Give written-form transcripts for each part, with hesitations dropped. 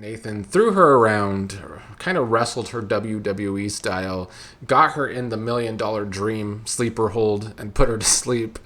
Nathan threw her around, kind of wrestled her WWE style, got her in the $1 million dream sleeper hold, and put her to sleep.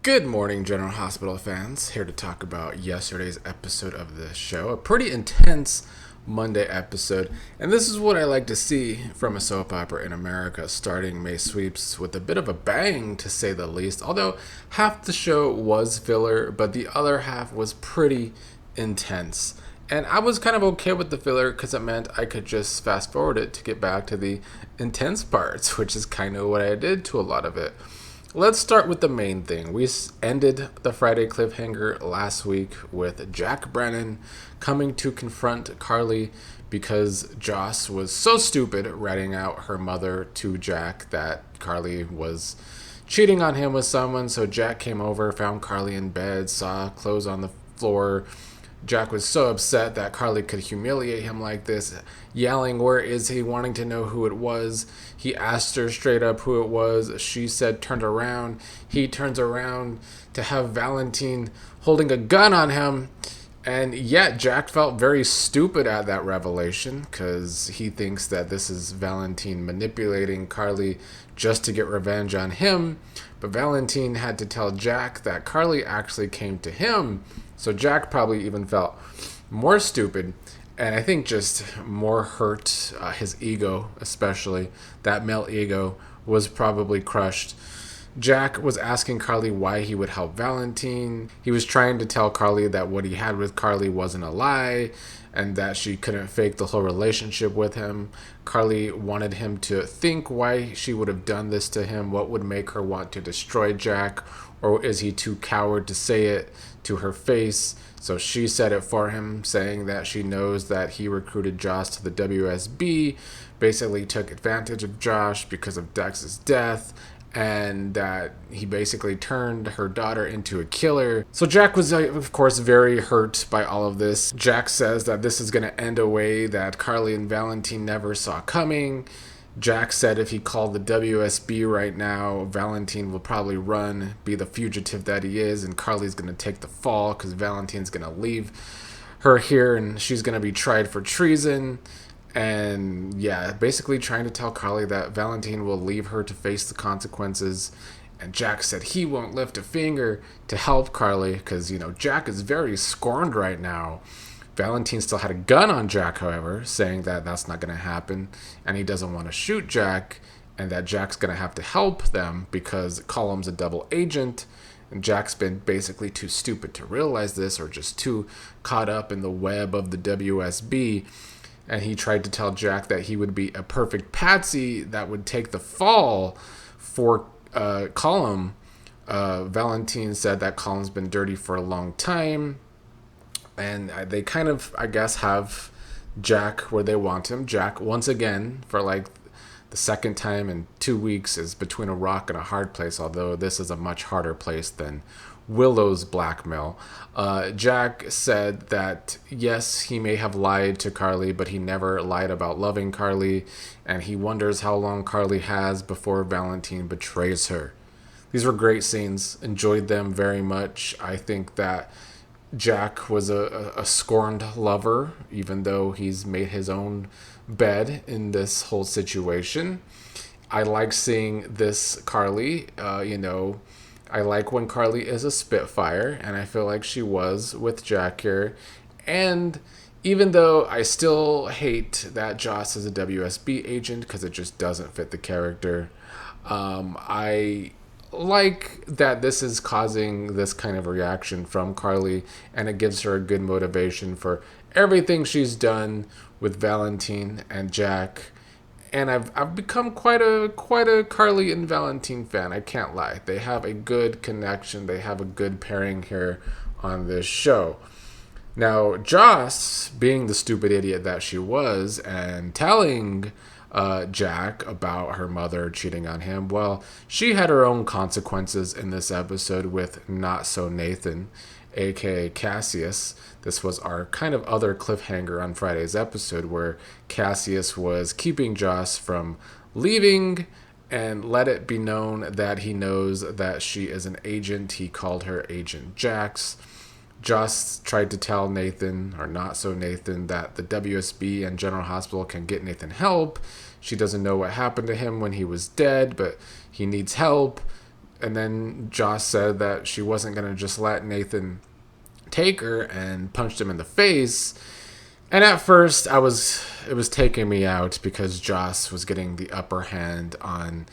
Good morning, General Hospital fans. Here to talk about yesterday's episode of the show. A pretty intense Monday episode. And this is what I like to see from a soap opera in America, starting May Sweeps with a bit of a bang, to say the least. Although half the show was filler, but the other half was pretty intense. And I was kind of okay with the filler because it meant I could just fast forward it to get back to the intense parts, which is kind of what I did to a lot of it. Let's start with the main thing. We ended the Friday cliffhanger last week with Jack Brennan coming to confront Carly because Joss was so stupid ratting out her mother to Jack that Carly was cheating on him with someone. So Jack came over, found Carly in bed, saw clothes on the floor. Jack was so upset that Carly could humiliate him like this, yelling, "Where is he?" wanting to know who it was. He asked her straight up who it was. She said, "Turned around." He turns around to have Valentin holding a gun on him. And yet Jack felt very stupid at that revelation because he thinks that this is Valentin manipulating Carly just to get revenge on him. But Valentin had to tell Jack that Carly actually came to him. So Jack probably even felt more stupid, and I think just more hurt. His ego, especially that male ego, was probably crushed. Jack was asking Carly why he would help Valentin. He was trying to tell Carly that what he had with Carly wasn't a lie and that she couldn't fake the whole relationship with him. Carly wanted him to think why she would have done this to him, what would make her want to destroy Jack, or is he too coward to say it to her face? So she said it for him, saying that she knows that he recruited Josh to the WSB, basically took advantage of Josh because of Dex's death, and that he basically turned her daughter into a killer. So Jack was, of course, very hurt by all of this. Jack says that this is going to end a way that Carly and Valentin never saw coming. Jack said if he called the WSB right now, Valentin will probably run, be the fugitive that he is, and Carly's going to take the fall because Valentin's going to leave her here and she's going to be tried for treason. And yeah, basically trying to tell Carly that Valentin will leave her to face the consequences. And Jack said he won't lift a finger to help Carly because, Jack is very scorned right now. Valentin still had a gun on Jack, however, saying that that's not going to happen. And he doesn't want to shoot Jack and that Jack's going to have to help them because Column's a double agent. And Jack's been basically too stupid to realize this or just too caught up in the web of the WSB. And he tried to tell Jack that he would be a perfect patsy that would take the fall for Column. Valentin said that Column's been dirty for a long time. And they kind of, I guess, have Jack where they want him. Jack, once again, for like the second time in 2 weeks, is between a rock and a hard place, although this is a much harder place than Willow's blackmail. Jack said that, yes, he may have lied to Carly, but he never lied about loving Carly, and he wonders how long Carly has before Valentin betrays her. These were great scenes. Enjoyed them very much. I think that Jack was a scorned lover, even though he's made his own bed in this whole situation. I like seeing this Carly, I like when Carly is a spitfire, and I feel like she was with Jack here. And even though I still hate that Joss is a WSB agent because it just doesn't fit the character, I like that this is causing this kind of reaction from Carly, and it gives her a good motivation for everything she's done with Valentin and Jack. And I've become quite a Carly and Valentin fan. I can't lie. They have a good connection. They have a good pairing here on this show. Now, Joss, being the stupid idiot that she was, and telling Jack about her mother cheating on him, well, she had her own consequences in this episode with Not So Nathan, aka Cassius. This was our kind of other cliffhanger on Friday's episode where Cassius was keeping Joss from leaving and let it be known that he knows that she is an agent. He called her Agent Jax. Joss tried to tell Nathan, or not so Nathan, that the WSB and General Hospital can get Nathan help. She doesn't know what happened to him when he was dead, but he needs help. And then Joss said that she wasn't going to just let Nathan take her, and punched him in the face. And at first, it was taking me out because Joss was getting the upper hand on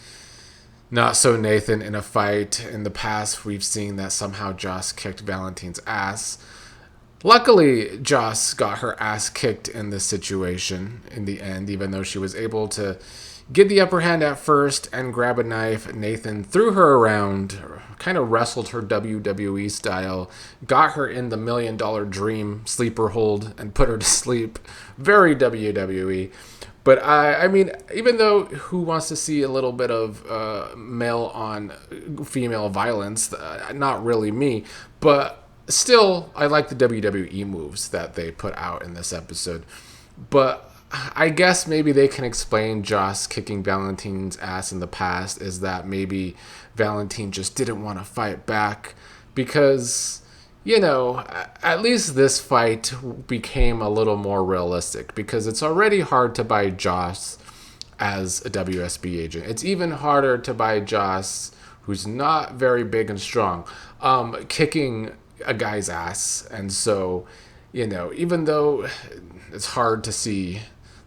not so Nathan in a fight. In the past, we've seen that somehow Joss kicked Valentin's ass. Luckily, Joss got her ass kicked in this situation in the end, even though she was able to get the upper hand at first and grab a knife. Nathan threw her around, kind of wrestled her WWE style, got her in the $1 Million Dream sleeper hold and put her to sleep. Very WWE. But I mean, even though who wants to see a little bit of male on female violence? Not really me. But still, I like the WWE moves that they put out in this episode. But I guess maybe they can explain Joss kicking Valentin's ass in the past is that maybe Valentin just didn't want to fight back because, you know, at least this fight became a little more realistic because it's already hard to buy Joss as a WSB agent. It's even harder to buy Joss, who's not very big and strong, kicking a guy's ass. And so, you know, even though it's hard to see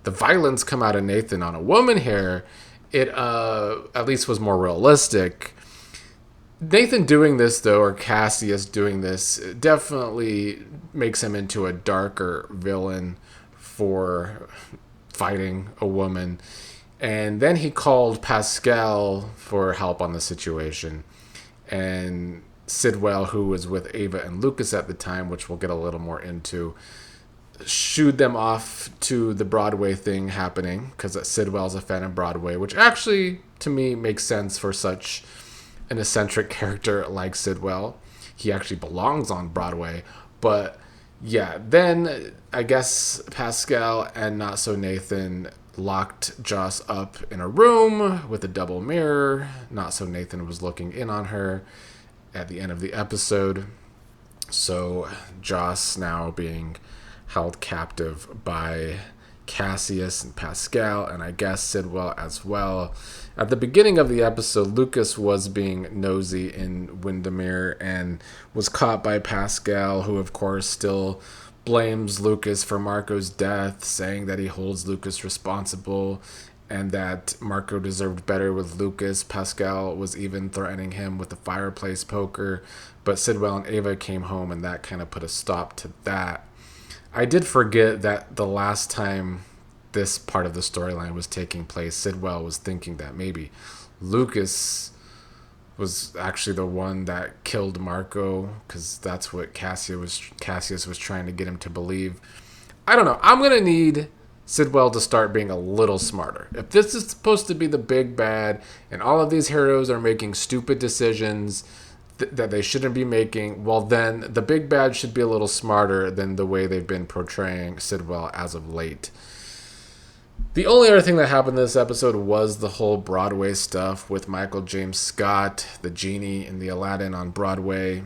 the violence come out of Nathan on a woman here, it at least was more realistic. Nathan doing this, though, or Cassius doing this, definitely makes him into a darker villain for fighting a woman. And then he called Pascal for help on the situation. And Sidwell, who was with Ava and Lucas at the time, which we'll get a little more into, shooed them off to the Broadway thing happening because Sidwell's a fan of Broadway, which actually, to me, makes sense for such an eccentric character like Sidwell. He actually belongs on Broadway. But yeah, then I guess Pascal and Not So Nathan locked Joss up in a room with a double mirror. Not So Nathan was looking in on her at the end of the episode. So Joss now being held captive by Cassius and Pascal, and I guess Sidwell as well. At the beginning of the episode, Lucas was being nosy in Windermere and was caught by Pascal, who of course still blames Lucas for Marco's death, saying that he holds Lucas responsible and that Marco deserved better with Lucas. Pascal was even threatening him with the fireplace poker, but Sidwell and Ava came home and that kind of put a stop to that. I did forget that the last time this part of the storyline was taking place, Sidwell was thinking that maybe Lucas was actually the one that killed Marco, because that's what Cassius was trying to get him to believe. I don't know. I'm going to need Sidwell to start being a little smarter. If this is supposed to be the big bad and all of these heroes are making stupid decisions that they shouldn't be making, well, then the big bad should be a little smarter than the way they've been portraying Sidwell as of late. The only other thing that happened this episode was the whole Broadway stuff with Michael James Scott, the genie in the Aladdin on Broadway.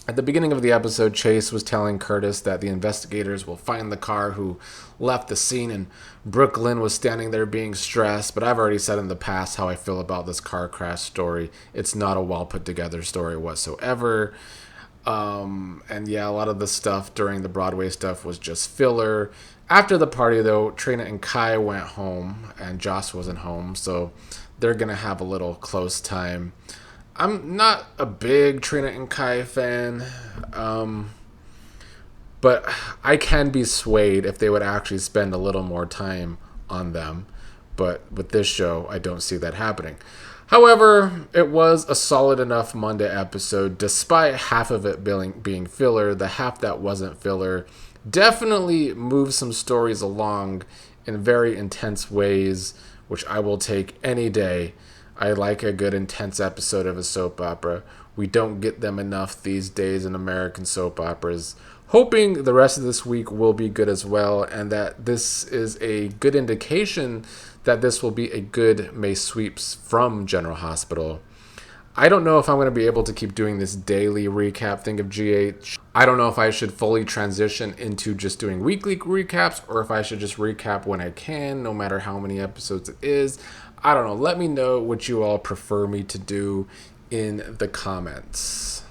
At the beginning of the episode, Chase was telling Curtis that the investigators will find the car who left the scene, and Brooklyn was standing there being stressed. But I've already said in the past how I feel about this car crash story. It's not a well put together story whatsoever. And yeah, a lot of the stuff during the Broadway stuff was just filler. After the party, though, Trina and Kai went home, and Joss wasn't home, so they're going to have a little close time. I'm not a big Trina and Kai fan, but I can be swayed if they would actually spend a little more time on them. But with this show, I don't see that happening. However, it was a solid enough Monday episode, despite half of it being filler. The half that wasn't filler definitely moved some stories along in very intense ways, which I will take any day. I like a good intense episode of a soap opera. We don't get them enough these days in American soap operas. hoping the rest of this week will be good as well, and that this is a good indication that this will be a good May sweeps from General Hospital. I don't know if I'm going to be able to keep doing this daily recap thing of GH. I don't know if I should fully transition into just doing weekly recaps or if I should just recap when I can, no matter how many episodes it is. I don't know. Let me know what you all prefer me to do in the comments.